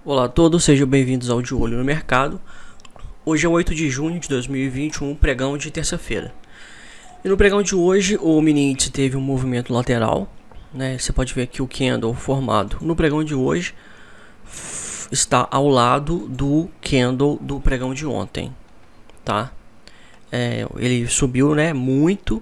Olá a todos, sejam bem-vindos ao De Olho no Mercado. Hoje é 8 de junho de 2021, pregão de terça-feira. E no pregão de hoje, o mini índice teve um movimento lateral, né? Você pode ver aqui o candle formado no pregão de hoje está ao lado do candle do pregão de ontem, tá? Ele subiu, né, muito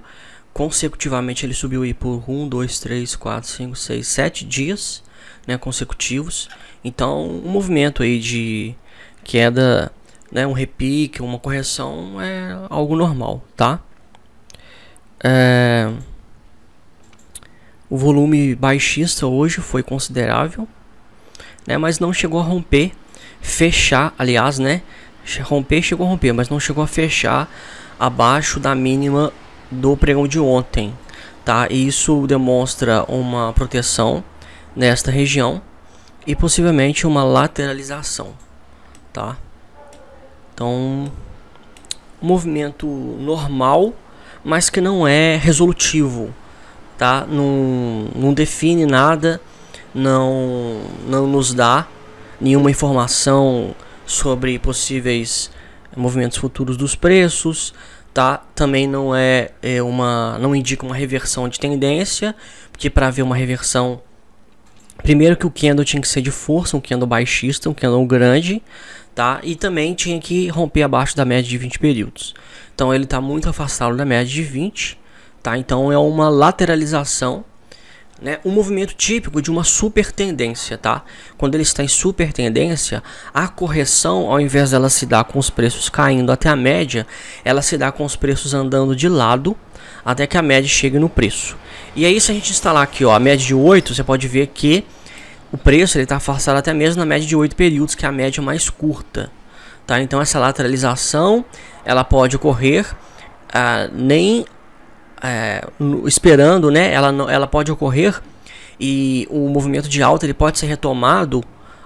consecutivamente. Ele subiu aí por 1, 2, 3, 4, 5, 6, 7 dias, né, consecutivos. Então, um movimento aí de queda, né, um repique, uma correção é algo normal, tá? O volume baixista hoje foi considerável, né, mas não chegou a romper, fechar, aliás, né, chegou a romper, mas não chegou a fechar abaixo da mínima do pregão de ontem, tá? E isso demonstra uma proteção nesta região e possivelmente uma lateralização, tá? Então, um movimento normal, mas que não é resolutivo, tá? Não define nada, não nos dá nenhuma informação sobre possíveis movimentos futuros dos preços, tá? Também não não indica uma reversão de tendência, porque para haver uma reversão, primeiro que o candle tinha que ser de força, um candle baixista, um candle grande, tá? E também tinha que romper abaixo da média de 20 períodos. Então ele está muito afastado da média de 20, tá? Então é uma lateralização, né? Um movimento típico de uma super tendência, tá? Quando ele está em super tendência, a correção, ao invés dela se dar com os preços caindo até a média, ela se dá com os preços andando de lado até que a média chegue no preço. E aí, se a gente instalar aqui, ó, a média de 8, você pode ver que o preço está afastado até mesmo na média de 8 períodos, que é a média mais curta, tá? Então essa lateralização ela pode ocorrer esperando, né? Ela pode ocorrer e o movimento de alta ele pode ser retomado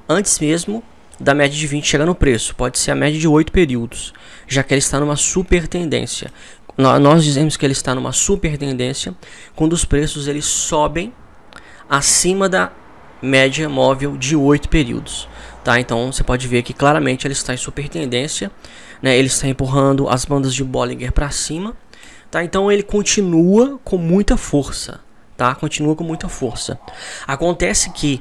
antes mesmo da média de 20 chegar no preço. Pode ser a média de 8 períodos, já que ele está numa super tendência. Nós dizemos que ele está numa super tendência quando os preços eles sobem acima da média móvel de 8 períodos, tá? Então você pode ver que claramente ele está em super tendência, né? Ele está empurrando as bandas de Bollinger para cima, tá? Então ele continua com muita força, tá? Continua com muita força. Acontece que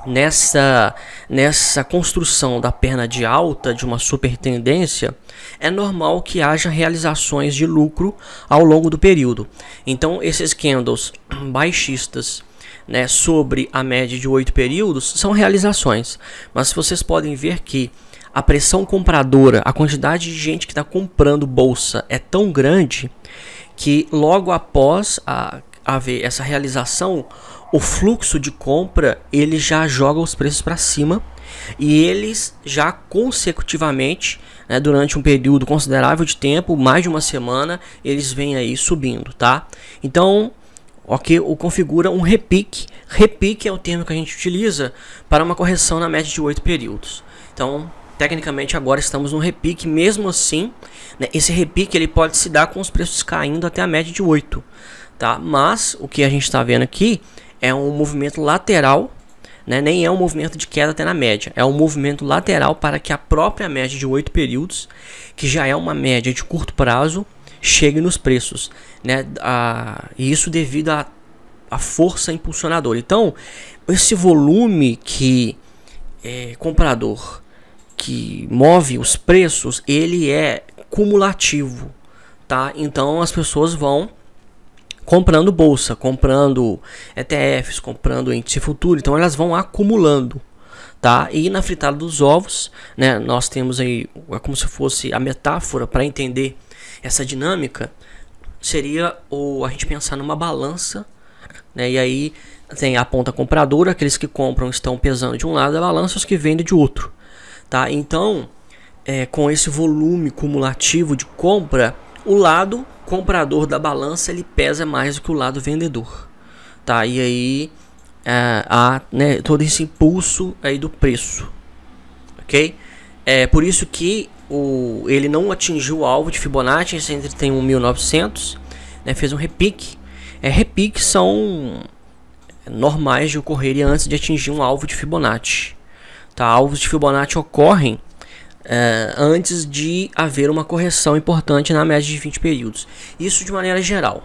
nessa construção da perna de alta de uma super tendência, é normal que haja realizações de lucro ao longo do período. Então esses candles baixistas, né, sobre a média de 8 períodos são realizações, mas vocês podem ver que a pressão compradora, a quantidade de gente que está comprando bolsa é tão grande que logo após haver essa realização, o fluxo de compra ele já joga os preços para cima e eles já consecutivamente, né, durante um período considerável de tempo, mais de uma semana, eles vêm aí subindo, tá? Então, o configura um repique. Repique é o termo que a gente utiliza para uma correção na média de 8 períodos. Então, tecnicamente agora estamos no repique. Mesmo assim, né, esse repique ele pode se dar com os preços caindo até a média de 8, tá? Mas o que a gente está vendo aqui é um movimento lateral, né? Nem é um movimento de queda até na média, é um movimento lateral para que a própria média de 8 períodos, que já é uma média de curto prazo, chegue nos preços, né? E isso devido à força impulsionadora. Então, esse volume que comprador que move os preços, ele é cumulativo, tá? Então as pessoas vão comprando bolsa, comprando ETFs, comprando índice futuro, então elas vão acumulando, tá? E na fritada dos ovos, né, nós temos aí, é como se fosse a metáfora para entender essa dinâmica, seria a gente pensar numa balança, né? E aí tem a ponta compradora, aqueles que compram estão pesando de um lado da balança, os que vendem de outro, tá? Então, com esse volume cumulativo de compra, o lado comprador da balança ele pesa mais do que o lado vendedor, tá? E aí há, né, todo esse impulso aí do preço, ok? É por isso que ele não atingiu o alvo de Fibonacci entre 31.900, né? Fez um repique. Repiques são normais de ocorrerem antes de atingir um alvo de Fibonacci, tá? Alvos de Fibonacci ocorrem antes de haver uma correção importante na média de 20 períodos. Isso de maneira geral,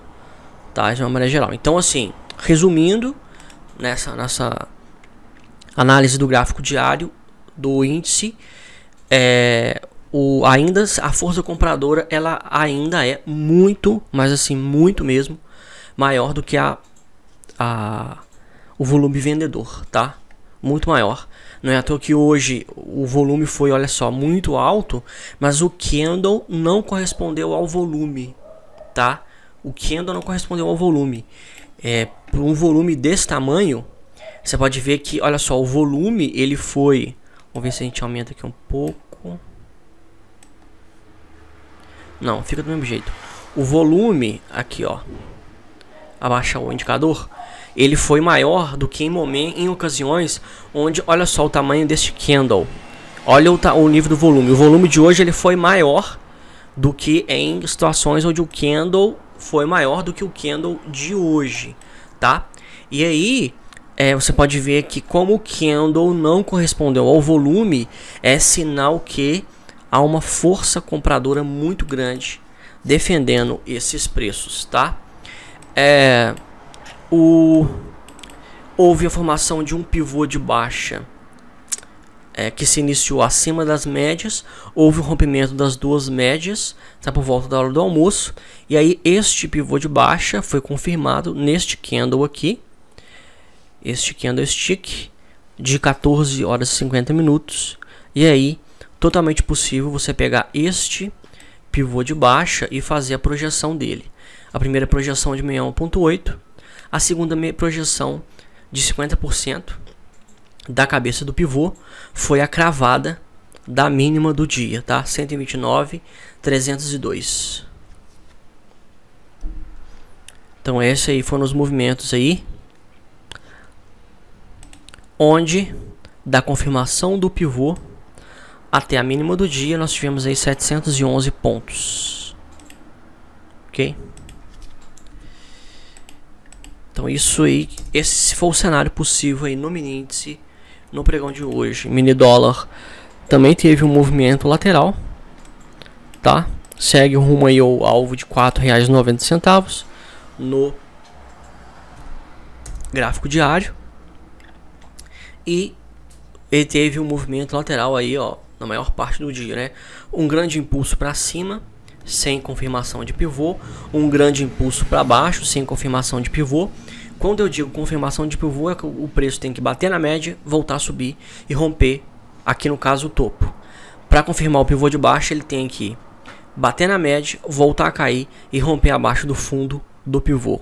tá? De uma maneira geral. Então, assim, resumindo, nessa análise do gráfico diário do índice, ainda a força compradora ela ainda é muito, mas assim, muito mesmo, maior do que o volume vendedor, tá? Muito maior. Não é à toa que hoje o volume foi, olha só, muito alto, mas o candle não correspondeu ao volume, tá? O candle não correspondeu ao volume. Por um volume desse tamanho, você pode ver que, olha só, o volume ele foi... Vamos ver se a gente aumenta aqui um pouco. Não, fica do mesmo jeito. O volume, aqui ó, abaixar o indicador, ele foi maior do que em ocasiões onde, olha só o tamanho deste candle. Olha o nível do volume. O volume de hoje ele foi maior do que em situações onde o candle foi maior do que o candle de hoje, tá? E aí, você pode ver que como o candle não correspondeu ao volume, é sinal que há uma força compradora muito grande defendendo esses preços, tá? Houve a formação de um pivô de baixa que se iniciou acima das médias. Houve o rompimento das duas médias, tá, por volta da hora do almoço. E aí este pivô de baixa foi confirmado neste candle aqui, este candlestick de 14 horas e 50 minutos. E aí totalmente possível você pegar este pivô de baixa e fazer a projeção dele. A primeira projeção de 61,8, a segunda projeção de 50% da cabeça do pivô foi a cravada da mínima do dia, tá? 129,302. Então esse aí foram os movimentos aí onde da confirmação do pivô até a mínima do dia nós tivemos aí 711 pontos. OK? Então isso aí, esse foi o cenário possível aí no mini índice no pregão de hoje. Mini dólar também teve um movimento lateral, tá? Segue o rumo aí ao alvo de R$ 4,90 no gráfico diário. E ele teve um movimento lateral aí, ó, na maior parte do dia, né? Um grande impulso para cima, sem confirmação de pivô, um grande impulso para baixo, sem confirmação de pivô. Quando eu digo confirmação de pivô, é que o preço tem que bater na média, voltar a subir e romper, aqui no caso, o topo. Para confirmar o pivô de baixo, ele tem que bater na média, voltar a cair e romper abaixo do fundo do pivô.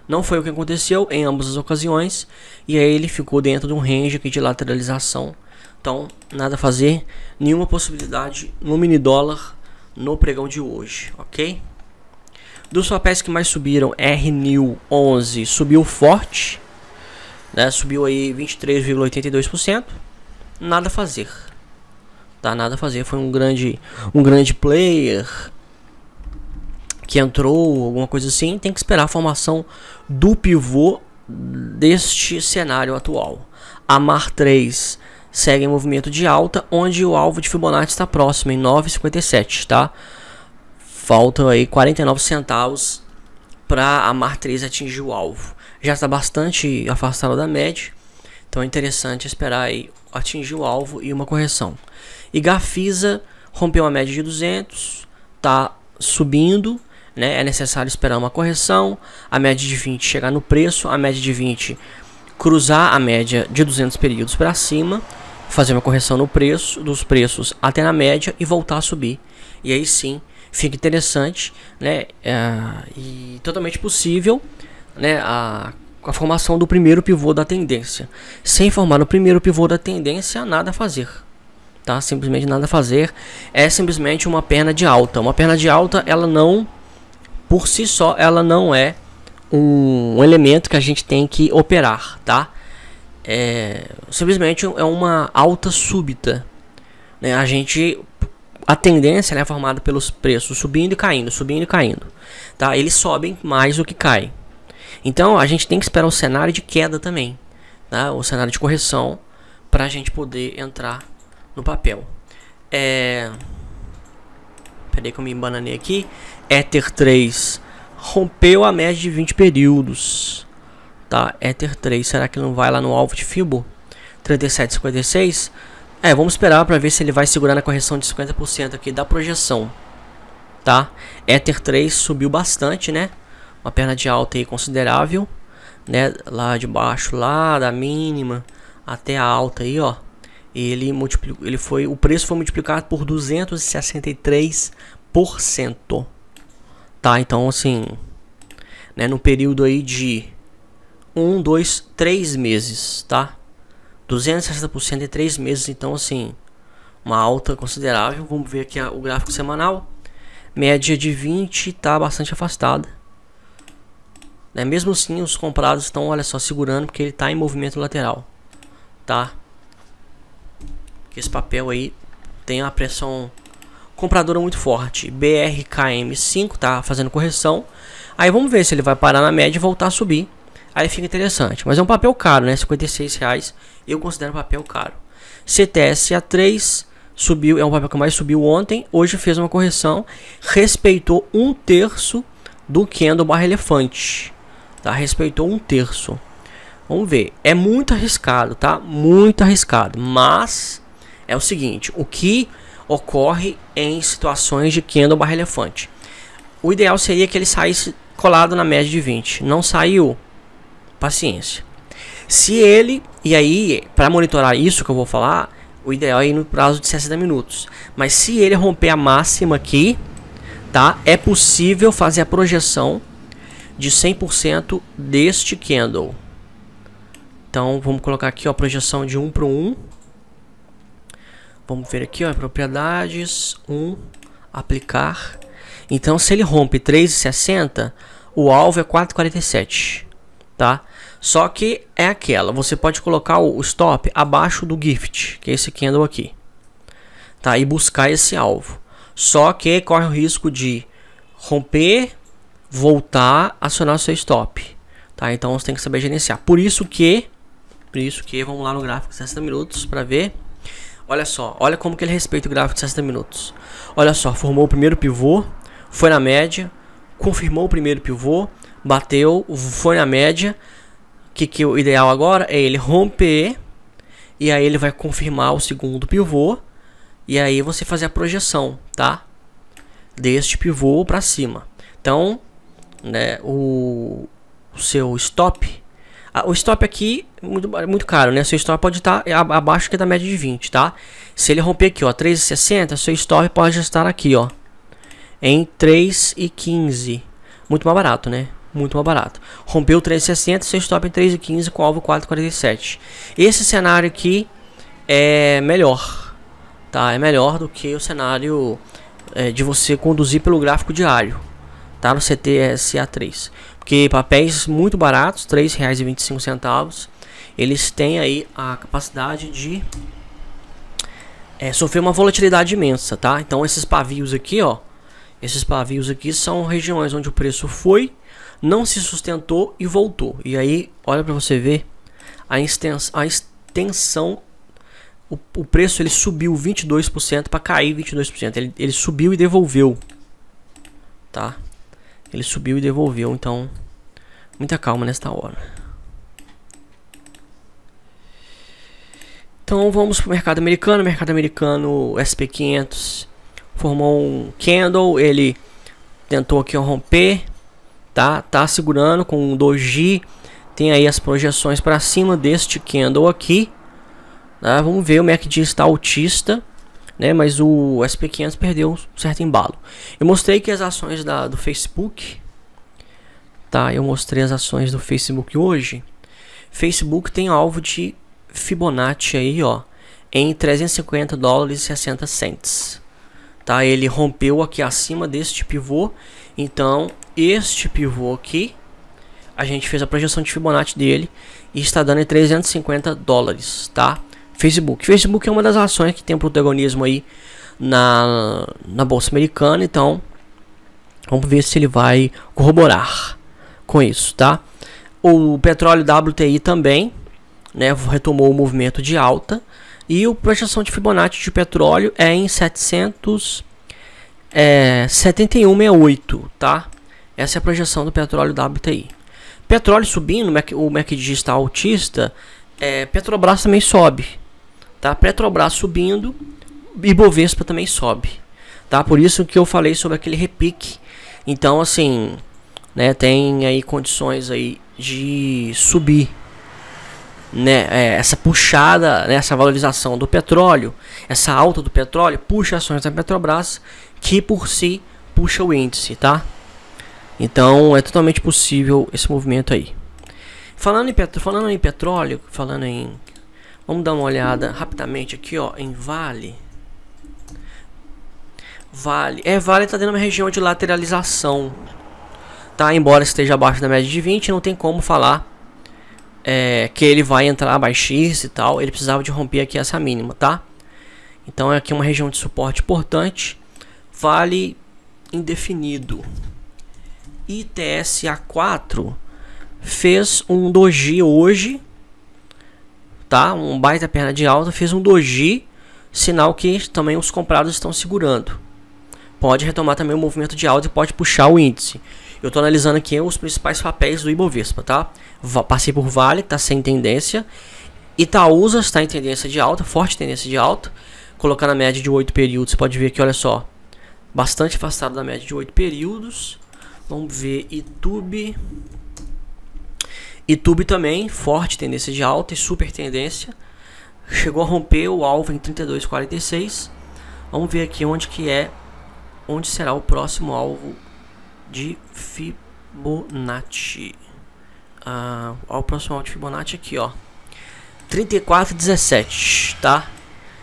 Não foi o que aconteceu em ambas as ocasiões, e aí ele ficou dentro de um range aqui de lateralização. Então, nada a fazer, nenhuma possibilidade no mini dólar no pregão de hoje, ok? Dos papéis que mais subiram, RNew 11 subiu forte, né? Subiu aí 23,82%. Nada a fazer, tá? Nada a fazer. Foi um grande player que entrou, alguma coisa assim. Tem que esperar a formação do pivô deste cenário atual. A MAR 3 segue em movimento de alta, onde o alvo de Fibonacci está próximo, em 9,57, tá? Faltam aí 49 centavos para a MAR 3 atingir o alvo. Já está bastante afastado da média, então é interessante esperar aí atingir o alvo e uma correção. E Gafisa rompeu a média de 200, tá subindo, né? É necessário esperar uma correção, a média de 20 chegar no preço, a média de 20 cruzar a média de 200 períodos para cima, fazer uma correção no preço, dos preços até na média e voltar a subir. E aí sim, fica interessante, né? E totalmente possível, né? A formação do primeiro pivô da tendência. Sem formar o primeiro pivô da tendência, nada a fazer, tá? Simplesmente nada a fazer. É simplesmente uma perna de alta. Uma perna de alta, ela não, por si só, ela não é um elemento que a gente tem que operar, tá? Simplesmente é uma alta súbita, né? A tendência, né, é formada pelos preços subindo e caindo, tá? Eles sobem mais do que caem. Então a gente tem que esperar o cenário de queda também, tá? O cenário de correção para a gente poder entrar no papel. Peraí que eu me embananei aqui. Ether 3 rompeu a média de 20 períodos, tá? Ether 3, será que não vai lá no alvo de Fibo? 37,56. Vamos esperar para ver se ele vai segurar na correção de 50% aqui da projeção, tá? Ether 3 subiu bastante, né? Uma perna de alta aí considerável, né? Lá de baixo, lá da mínima até a alta aí, ó. Ele multiplicou, o preço foi multiplicado por 263%, tá? Então assim, né, no período aí de 1, 2, 3 meses, tá? 260% em 3 meses, então assim, uma alta considerável. Vamos ver aqui o gráfico semanal. Média de 20 tá bastante afastada, né? Mesmo assim, os comprados estão, olha só, segurando porque ele tá em movimento lateral, tá? Esse papel aí tem uma pressão compradora muito forte. BRKM5 tá fazendo correção. Aí vamos ver se ele vai parar na média e voltar a subir. Aí fica interessante. Mas é um papel caro, né? R$56. Eu considero um papel caro. CTSA3 subiu, é um papel que mais subiu ontem. Hoje fez uma correção. Respeitou 1/3 do candle barra elefante. Tá? Respeitou 1/3. Vamos ver. É muito arriscado, tá? Muito arriscado. Mas é o seguinte, o que ocorre em situações de candle barra elefante? O ideal seria que ele saísse colado na média de 20. Não saiu? Paciência. Se ele, e aí, para monitorar isso que eu vou falar, o ideal é ir no prazo de 60 minutos. Mas se ele romper a máxima aqui, tá? É possível fazer a projeção de 100% deste candle. Então, vamos colocar aqui, ó, a projeção de 1 para 1. Vamos ver aqui, ó, propriedades, 1, aplicar. Então, se ele rompe 3,60, o alvo é 4,47, tá? Só que é aquela, você pode colocar o stop abaixo do gift, que é esse candle aqui, tá? E buscar esse alvo. Só que corre o risco de romper, voltar, acionar o seu stop, tá? Então, você tem que saber gerenciar. Por isso que, vamos lá no gráfico de 60 minutos para ver. Olha só, olha como que ele respeita o gráfico de 60 minutos. Olha só, formou o primeiro pivô, foi na média, confirmou o primeiro pivô, bateu, foi na média. Que o ideal agora é ele romper, e aí ele vai confirmar o segundo pivô, e aí você fazer a projeção, tá? Deste pivô para cima. Então, né, o seu stop... O stop aqui muito caro, né? Seu stop pode estar abaixo aqui da média de 20, tá? Se ele romper aqui, ó, 3,60, seu stop pode estar aqui, ó, em 3,15. Muito mais barato, né? Muito mais barato. Rompeu 3,60, seu stop em 3,15 com alvo 4,47. Esse cenário aqui é melhor, tá? É melhor do que o cenário de você conduzir pelo gráfico diário, tá? No CTSA3. Porque papéis muito baratos, R$ 3,25, eles têm aí a capacidade de sofrer uma volatilidade imensa, tá? Então esses pavios aqui, ó, esses pavios aqui são regiões onde o preço foi, não se sustentou e voltou. E aí, olha para você ver a extensão, o preço ele subiu 22% para cair 22%. Ele subiu e devolveu, tá? Ele subiu e devolveu, então muita calma nesta hora. Então vamos para o mercado americano. Mercado americano, SP500 formou um candle, ele tentou aqui romper, tá segurando com um doji. Tem aí as projeções para cima deste candle aqui, tá? Vamos ver, o MACD está altista, né, mas o SP500 perdeu um certo embalo. Eu mostrei que as ações do Facebook, tá? Eu mostrei as ações do Facebook hoje. Facebook tem alvo de Fibonacci aí, ó, em $350,60, tá? Ele rompeu aqui acima deste pivô. Então este pivô aqui, a gente fez a projeção de Fibonacci dele e está dando em $350, tá? Facebook é uma das ações que tem protagonismo aí na bolsa americana, então vamos ver se ele vai corroborar com isso, tá? O petróleo WTI também né, retomou o movimento de alta. E a projeção de Fibonacci de petróleo é em 71,68, tá? Essa é a projeção do petróleo WTI. Petróleo subindo, o MACD está altista, Petrobras também sobe, tá? Petrobras subindo, Ibovespa também sobe, tá? Por isso que eu falei sobre aquele repique. Então, assim, né, tem aí condições aí de subir, né, essa puxada, né, essa valorização do petróleo, essa alta do petróleo puxa ações da Petrobras, que por si puxa o índice, tá? Então é totalmente possível esse movimento aí. Falando em petróleo, vamos dar uma olhada rapidamente aqui, ó, em Vale. Vale está dentro de uma região de lateralização, tá? Embora esteja abaixo da média de 20, não tem como falar que ele vai entrar baixista e tal. Ele precisava de romper aqui essa mínima, tá? Então é aqui uma região de suporte importante. Vale indefinido. ITSA4 fez um doji hoje, tá? Um baita perna de alta, fez um doji, sinal que também os comprados estão segurando. Pode retomar também o movimento de alta e pode puxar o índice. Eu estou analisando aqui os principais papéis do Ibovespa, tá? Passei por Vale, está sem tendência. Itaúsa está em tendência de alta, forte tendência de alta. Colocando a média de 8 períodos, você pode ver que, olha só, bastante afastado da média de 8 períodos. Vamos ver YouTube. YouTube também, forte tendência de alta e super tendência. Chegou a romper o alvo em 32,46. Vamos ver aqui onde será o próximo alvo de Fibonacci. O próximo alvo de Fibonacci aqui, ó, 34,17, tá?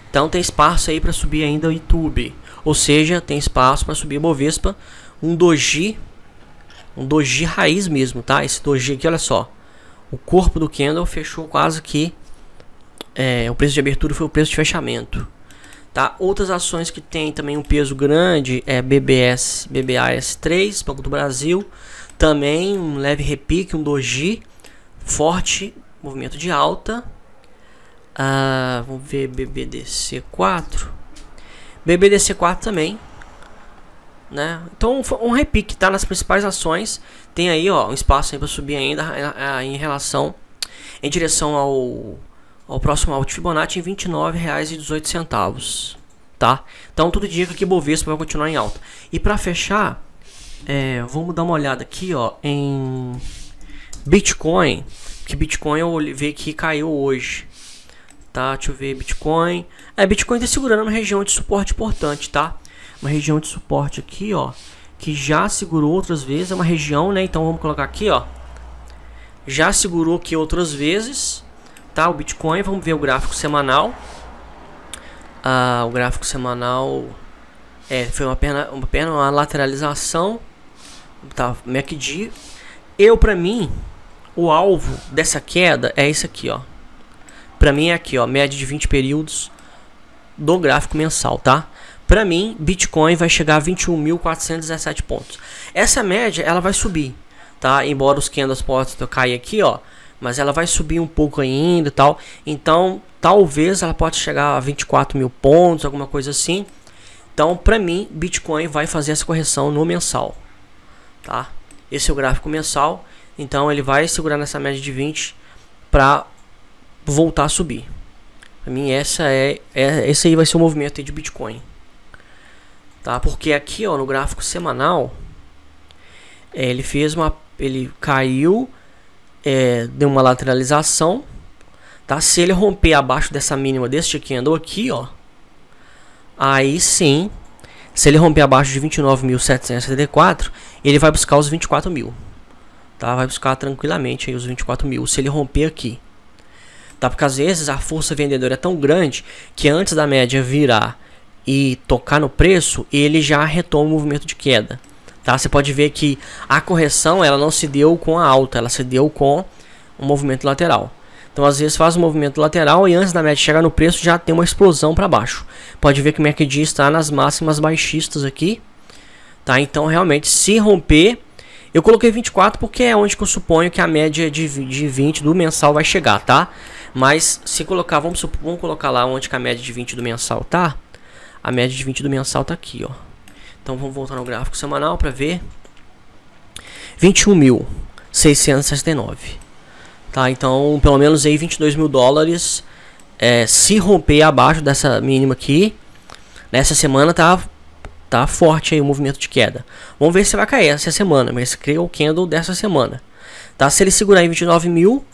Então tem espaço aí para subir ainda o YouTube, ou seja, tem espaço para subir o Bovespa, um doji raiz mesmo, tá? Esse doji aqui, olha só, o corpo do candle fechou quase que o preço de abertura foi o preço de fechamento. Tá? Outras ações que tem também um peso grande é BBAS3, Banco do Brasil, também um leve repique, um doji, forte movimento de alta. Vamos ver BBDC4, BBDC4 também, né? Então um repique, tá? Nas principais ações tem aí, ó, um espaço aí para subir ainda em direção ao próximo alvo de Fibonacci em R$ 29,18, tá? Então tudo indica que Bovespa vai continuar em alta. E para fechar, vamos dar uma olhada aqui, ó, em Bitcoin, que Bitcoin eu vi que caiu hoje, tá? Deixa eu ver Bitcoin. Bitcoin tá segurando uma região de suporte importante, tá? Uma região de suporte aqui, ó, que já segurou outras vezes, é uma região, né? Então vamos colocar aqui, ó, já segurou aqui outras vezes. Tá, o Bitcoin, vamos ver o gráfico semanal. O gráfico semanal foi uma lateralização, tá? MACD. Para mim, o alvo dessa queda é esse aqui, ó. Para mim é aqui, ó, média de 20 períodos do gráfico mensal, tá? Para mim, Bitcoin vai chegar a 21.417 pontos. Essa média, ela vai subir, tá? Embora os candles possam cair aqui, ó, mas ela vai subir um pouco ainda e tal. Então, talvez ela possa chegar a 24 mil pontos, alguma coisa assim. Então, para mim, Bitcoin vai fazer essa correção no mensal, tá? Esse é o gráfico mensal. Então, ele vai segurar nessa média de 20 para voltar a subir. Para mim, esse aí vai ser o movimento aí de Bitcoin, tá? Porque aqui, ó, no gráfico semanal, ele caiu. Deu uma lateralização, tá? Se ele romper abaixo dessa mínima deste candle aqui, ó, aí sim, se ele romper abaixo de 29.774, ele vai buscar os 24 mil, tá? Vai buscar tranquilamente aí os 24 mil, se ele romper aqui, tá? Porque às vezes a força vendedora é tão grande que antes da média virar e tocar no preço, ele já retoma o movimento de queda. Tá? Você pode ver que a correção ela não se deu com a alta, ela se deu com um movimento lateral. Então às vezes faz um movimento lateral e antes da média chegar no preço já tem uma explosão para baixo. Pode ver que o MACD está nas máximas baixistas aqui, tá? Então realmente se romper, Eu coloquei 24 porque é onde que eu suponho que a média de 20 do mensal vai chegar, tá? Mas se colocar, vamos colocar lá onde que a média de 20 do mensal tá. A média de 20 do mensal tá aqui, ó. Então vamos voltar no gráfico semanal para ver. 21.669. Tá? Então, pelo menos aí 22 mil dólares. Se romper abaixo dessa mínima aqui, nessa semana tá forte aí o movimento de queda. Vamos ver se vai cair essa semana, mas criou o candle dessa semana. Tá? Se ele segurar em 29 mil,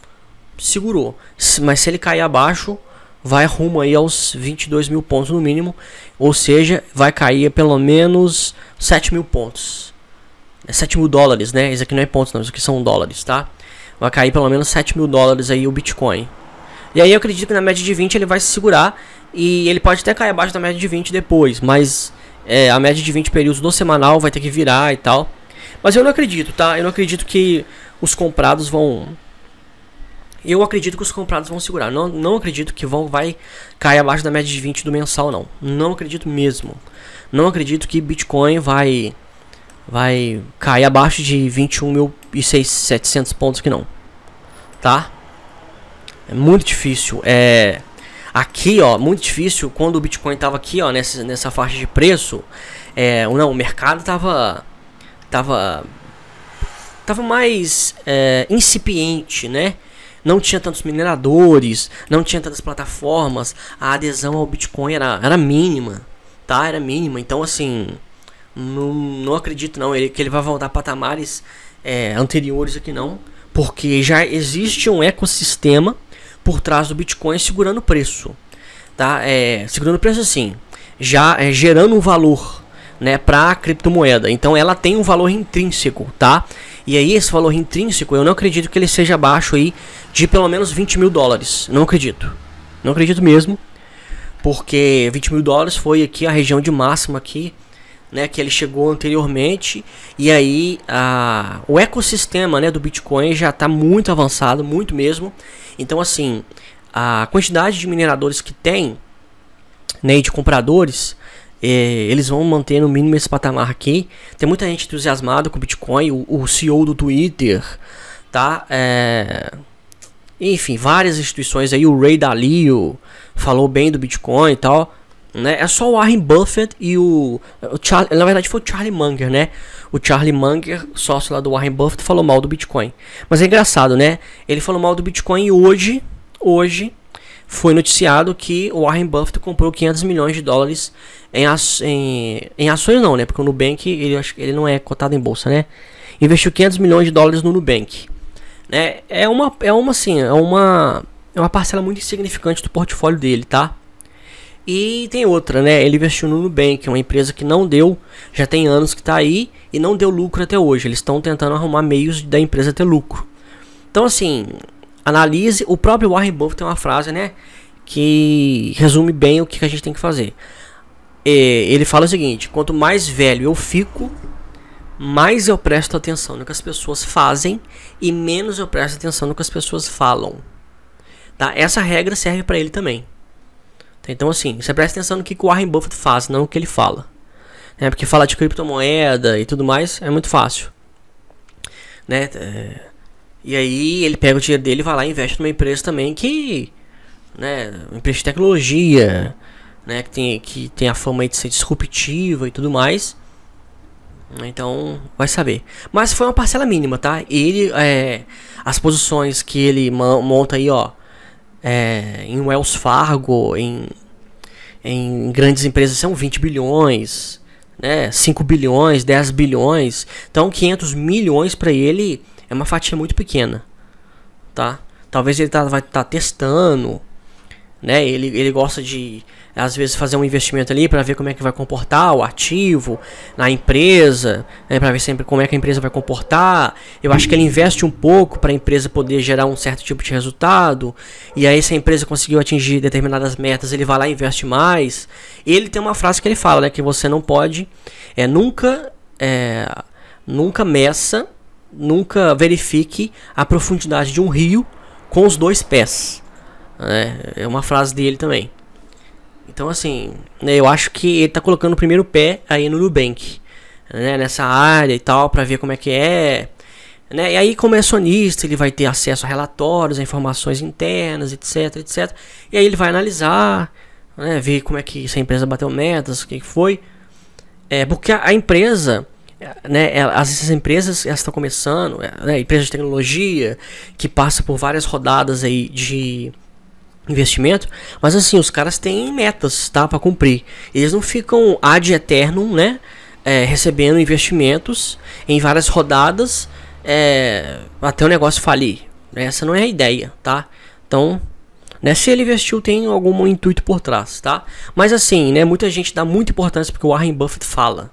segurou. Mas se ele cair abaixo, vai rumo aí aos 22 mil pontos no mínimo. Ou seja, vai cair pelo menos 7 mil pontos. 7 mil dólares, né? Isso aqui não é pontos não, isso aqui são dólares, tá? Vai cair pelo menos 7 mil dólares aí o Bitcoin. E aí eu acredito que na média de 20 ele vai se segurar. E ele pode até cair abaixo da média de 20 depois. Mas a média de 20 períodos do semanal vai ter que virar e tal. Mas eu não acredito, tá? Eu não acredito que os comprados vão... Eu acredito que os comprados vão segurar. Não acredito que vai cair abaixo da média de 20 do mensal, não. Não acredito mesmo. Não acredito que Bitcoin vai cair abaixo de 21.700 pontos aqui, não. Tá? É muito difícil. Aqui, ó, muito difícil. Quando o Bitcoin tava aqui, ó, nessa faixa de preço, o mercado tava mais incipiente, né? Não tinha tantos mineradores, não tinha tantas plataformas, a adesão ao Bitcoin era mínima, tá? Era mínima, então assim, não acredito não que ele vai voltar a patamares anteriores aqui não, porque já existe um ecossistema por trás do Bitcoin segurando o preço, tá? Segurando o preço assim, já gerando um valor, né, para a criptomoeda, então ela tem um valor intrínseco, tá? E aí esse valor intrínseco, eu não acredito que ele seja abaixo aí de pelo menos 20 mil dólares. Não acredito. Não acredito mesmo. Porque 20 mil dólares foi aqui a região de máxima aqui, né, que ele chegou anteriormente. E aí o ecossistema, né, do Bitcoin já está muito avançado, muito mesmo. Então assim, a quantidade de mineradores que tem, né, e de compradores... eles vão manter no mínimo esse patamar aqui. Tem muita gente entusiasmada com o Bitcoin. O CEO do Twitter, tá? Enfim, várias instituições aí. O Ray Dalio falou bem do Bitcoin e tal, né? É só o Warren Buffett e na verdade foi o Charlie Munger, né? O Charlie Munger, sócio lá do Warren Buffett, falou mal do Bitcoin. Mas é engraçado, né? Ele falou mal do Bitcoin e hoje foi noticiado que o Warren Buffett comprou 500 milhões de dólares em ações não, né? Porque o Nubank, ele não é cotado em bolsa, né? Investiu 500 milhões de dólares no Nubank, né? É uma parcela muito insignificante do portfólio dele, tá? E tem outra, né? Ele investiu no Nubank, uma empresa que não deu, já tem anos que tá aí e não deu lucro até hoje. Eles estão tentando arrumar meios da empresa ter lucro. Então assim, analise. O próprio Warren Buffett tem uma frase, né, que resume bem o que a gente tem que fazer. Ele fala o seguinte: quanto mais velho eu fico, mais eu presto atenção no que as pessoas fazem e menos eu presto atenção no que as pessoas falam, tá? Essa regra serve para ele também. Então assim, você presta atenção no que o Warren Buffett faz, não no que ele fala, né? Porque falar de criptomoeda e tudo mais é muito fácil, né? E aí ele pega o dinheiro dele e vai lá e investe numa empresa também que, né, uma empresa de tecnologia, né, que tem a fama de ser disruptiva e tudo mais. Então, vai saber. Mas foi uma parcela mínima, tá? Ele, as posições que ele monta aí, ó, em Wells Fargo, em grandes empresas são 20 bilhões, né, 5 bilhões, 10 bilhões. Então, 500 milhões para ele é uma fatia muito pequena, tá? Talvez ele vai estar testando, né? Ele gosta de, às vezes, fazer um investimento ali para ver como é que vai comportar o ativo na empresa, né? Para ver sempre como é que a empresa vai comportar. Eu acho que ele investe um pouco para a empresa poder gerar um certo tipo de resultado. E aí, se a empresa conseguiu atingir determinadas metas, ele vai lá e investe mais. Ele tem uma frase que ele fala, né? Que você não pode, nunca meça, nunca verifique a profundidade de um rio com os dois pés. É uma frase dele também. Então assim, né, eu acho que ele tá colocando o primeiro pé aí no Nubank, né, nessa área e tal, para ver como é que é, né? E aí, como é acionista, ele vai ter acesso a relatórios, a informações internas, etc, etc. E aí ele vai analisar, né, ver como é que essa empresa bateu metas, o que foi. Porque a empresa, né, essas empresas estão começando, né, empresas de tecnologia que passa por várias rodadas aí de investimento, mas assim, os caras têm metas, tá, para cumprir. Eles não ficam ad eternum, né, recebendo investimentos em várias rodadas até o negócio falir. Essa não é a ideia, tá? Então, né, se ele investiu, tem algum intuito por trás, tá? Mas assim, né, muita gente dá muita importância porque o Warren Buffett fala,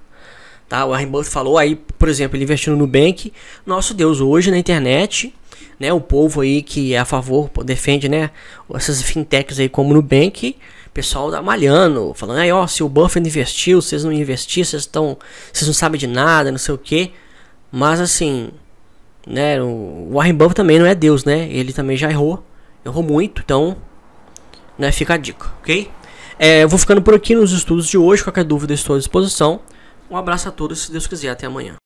tá? O Warren Buffett falou aí, por exemplo, ele investiu no Nubank. Nosso Deus, hoje na internet, né, o povo aí que é a favor, defende, né, essas fintechs aí como Nubank, o pessoal tá malhando, falando, aí, ó, se o Buffett investiu, vocês não investiram, vocês não sabem de nada, não sei o que. Mas assim, né, o Warren Buffett também não é Deus, né? Ele também já errou muito, então, né, fica a dica, ok? Eu vou ficando por aqui nos estudos de hoje. Qualquer dúvida estou à disposição. Um abraço a todos, se Deus quiser, até amanhã.